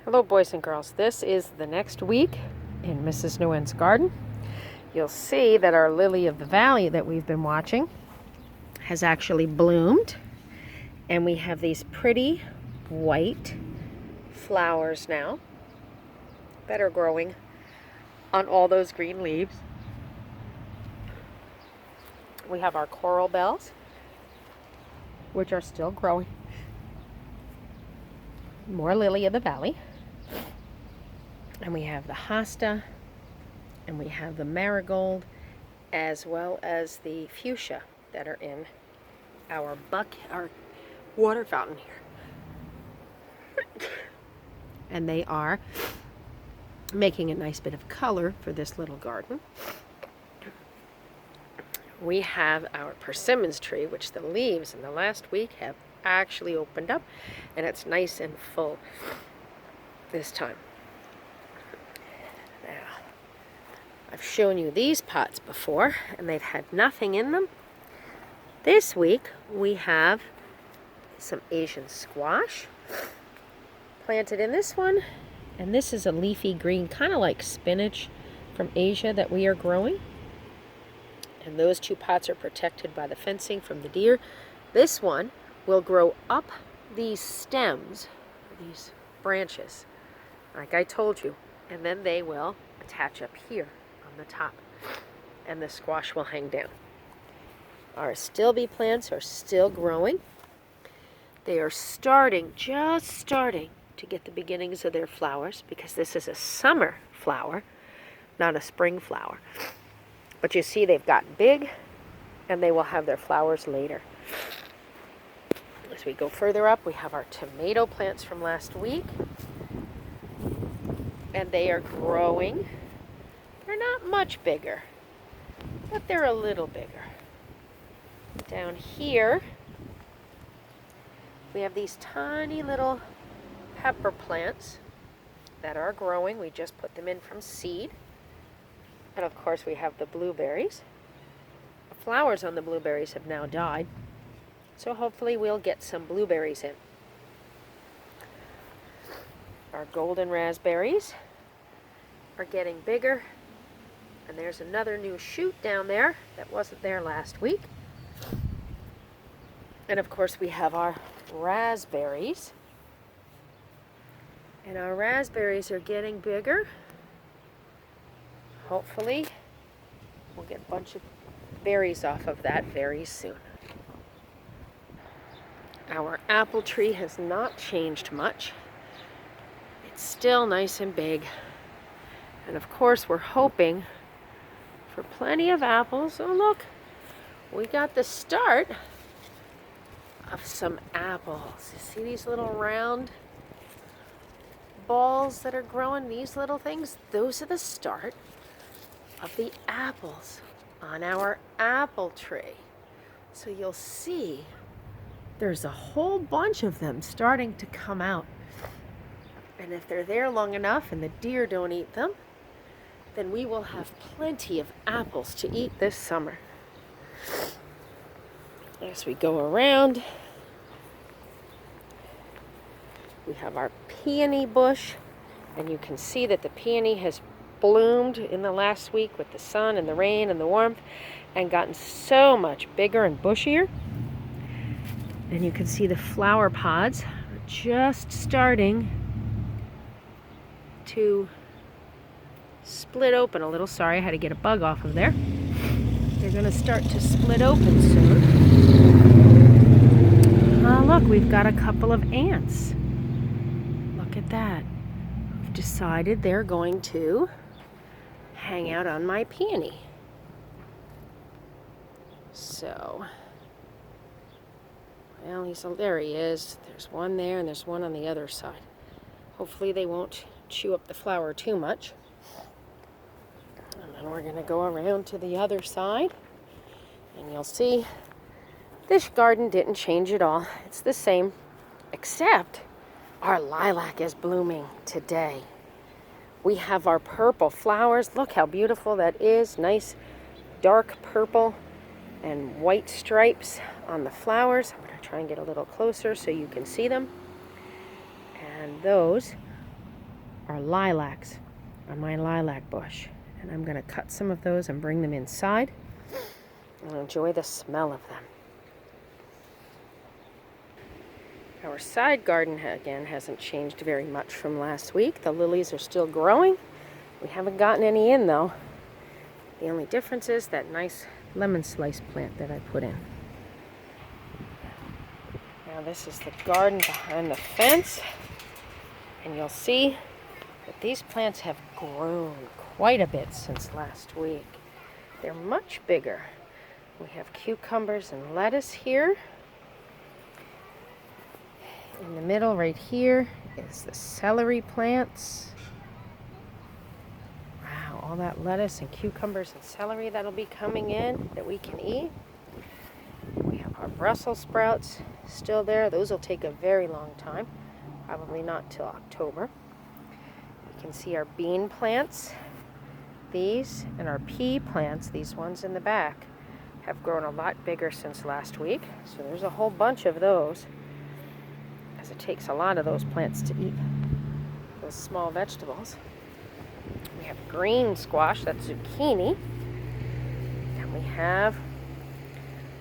Hello boys and girls, this is the next week in Mrs. Nguyen's garden. You'll see that our lily of the valley that we've been watching has actually bloomed, and we have these pretty white flowers now that are growing on all those green leaves. We have our coral bells, which are still growing. More lily of the valley. And we have the hosta, and we have the marigold, as well as the fuchsia that are in our water fountain here. And they are making a nice bit of color for this little garden. We have our persimmons tree, which the leaves in the last week have actually opened up, and it's nice and full this time. Now, I've shown you these pots before, and they've had nothing in them. This week, we have some Asian squash planted in this one, and this is a leafy green, kind of like spinach from Asia that we are growing. And those two pots are protected by the fencing from the deer. This one will grow up these stems, these branches, like I told you, and then they will attach up here on the top, and the squash will hang down. Our stilby plants are still growing. They are just starting to get the beginnings of their flowers, because this is a summer flower, not a spring flower. But you see they've gotten big, and they will have their flowers later. As we go further up, we have our tomato plants from last week, and they are growing. They're not much bigger, but they're a little bigger. Down here, we have these tiny little pepper plants that are growing. We just put them in from seed. And of course, we have the blueberries. The flowers on the blueberries have now died, so hopefully we'll get some blueberries in. Our golden raspberries are getting bigger, and there's another new shoot down there that wasn't there last week. And of course, we have our raspberries, and our raspberries are getting bigger. Hopefully we'll get a bunch of berries off of that very soon. Our apple tree has not changed much. It's still nice and big. And of course, we're hoping for plenty of apples. Oh, look, we got the start of some apples. You see these little round balls that are growing, these little things? Those are the start of the apples on our apple tree. So you'll see there's a whole bunch of them starting to come out. And if they're there long enough and the deer don't eat them, then we will have plenty of apples to eat this summer. As we go around, we have our peony bush, and you can see that the peony has bloomed in the last week with the sun and the rain and the warmth, and gotten so much bigger and bushier. And you can see the flower pods are just starting to split open a little. Sorry, I had to get a bug off of there. They're going to start to split open soon. Oh, look, we've got a couple of ants. Look at that. We've decided they're going to hang out on my peony. So, well, there he is. There's one there, and there's one on the other side. Hopefully they won't chew up the flower too much. And then we're going to go around to the other side, and you'll see this garden didn't change at all. It's the same, except our lilac is blooming today. We have our purple flowers. Look how beautiful that is. Nice dark purple and white stripes on the flowers. I'm going to try and get a little closer so you can see them. And those are lilacs on my lilac bush. And I'm going to cut some of those and bring them inside and enjoy the smell of them. Our side garden, again, hasn't changed very much from last week. The lilies are still growing. We haven't gotten any in, though. The only difference is that nice lemon slice plant that I put in. Now this is the garden behind the fence. And you'll see that these plants have grown quite a bit since last week. They're much bigger. We have cucumbers and lettuce here. In the middle right here is the celery plants. Wow, all that lettuce and cucumbers and celery that'll be coming in that we can eat. We have our Brussels sprouts still there. Those will take a very long time, probably not till October. You can see our bean plants. These and our pea plants, these ones in the back, have grown a lot bigger since last week. So there's a whole bunch of those. It takes a lot of those plants to eat those small vegetables. We have green squash, that's zucchini. And we have,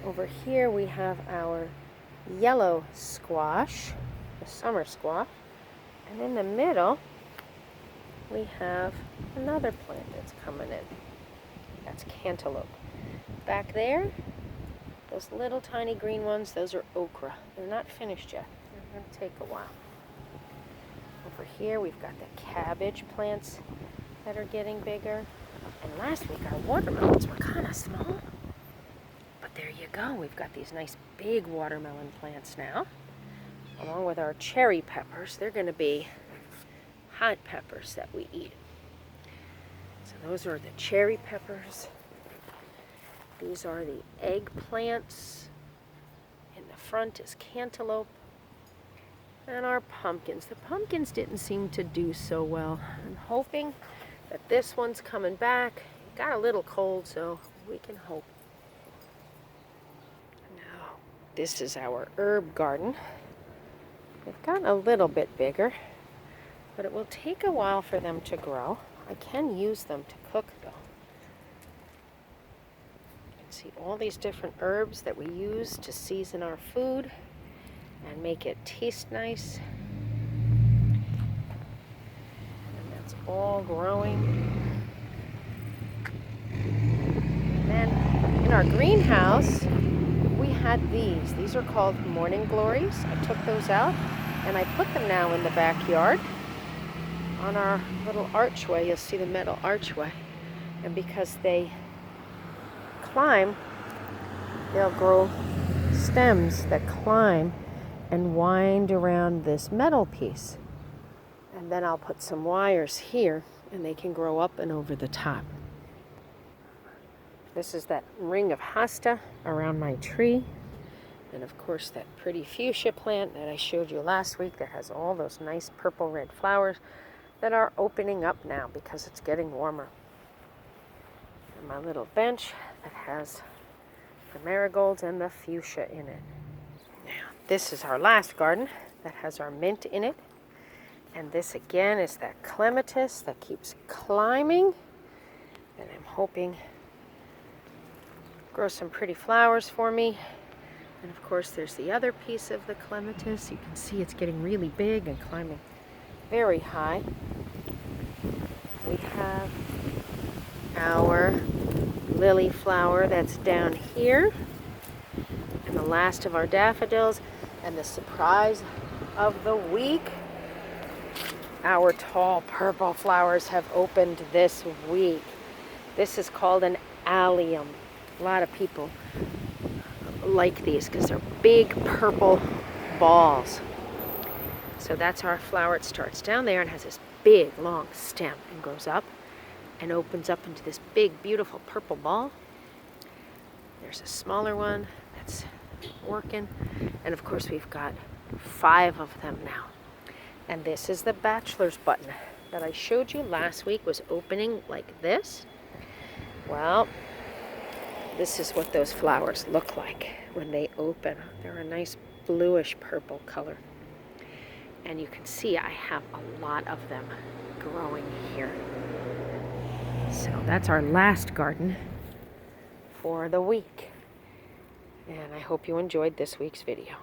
over here we have our yellow squash, the summer squash. And in the middle, we have another plant that's coming in. That's cantaloupe. Back there, those little tiny green ones, those are okra. They're not finished yet. Going to take a while. Over here we've got the cabbage plants that are getting bigger. And last week our watermelons were kind of small. But there you go. We've got these nice big watermelon plants now. Along with our cherry peppers. They're going to be hot peppers that we eat. So those are the cherry peppers. These are the eggplants. In the front is cantaloupe. And our pumpkins. The pumpkins didn't seem to do so well. I'm hoping that this one's coming back. It got a little cold, so we can hope. Now, this is our herb garden. They've gotten a little bit bigger, but it will take a while for them to grow. I can use them to cook, though. You can see all these different herbs that we use to season our food and make it taste nice. And that's all growing. And then in our greenhouse, we had these. These are called morning glories. I took those out and I put them now in the backyard on our little archway. You'll see the metal archway. And because they climb, they'll grow stems that climb and wind around this metal piece. And then I'll put some wires here and they can grow up and over the top. This is that ring of hosta around my tree. And of course that pretty fuchsia plant that I showed you last week that has all those nice purple red flowers that are opening up now because it's getting warmer. And my little bench that has the marigolds and the fuchsia in it. This is our last garden that has our mint in it. And this again is that clematis that keeps climbing. And I'm hoping grow some pretty flowers for me. And of course there's the other piece of the clematis. You can see it's getting really big and climbing very high. We have our lily flower that's down here. And the last of our daffodils. And the surprise of the week, our tall purple flowers have opened this week. This is called an allium. A lot of people like these because they're big purple balls. So that's our flower. It starts down there and has this big long stem and grows up and opens up into this big beautiful purple ball. There's a smaller one that's working, and of course we've got 5 of them now. And this is the bachelor's button that I showed you last week was opening like this. Well, this is what those flowers look like when they open. They're a nice bluish purple color, and you can see I have a lot of them growing here. So that's our last garden for the week. And I hope you enjoyed this week's video.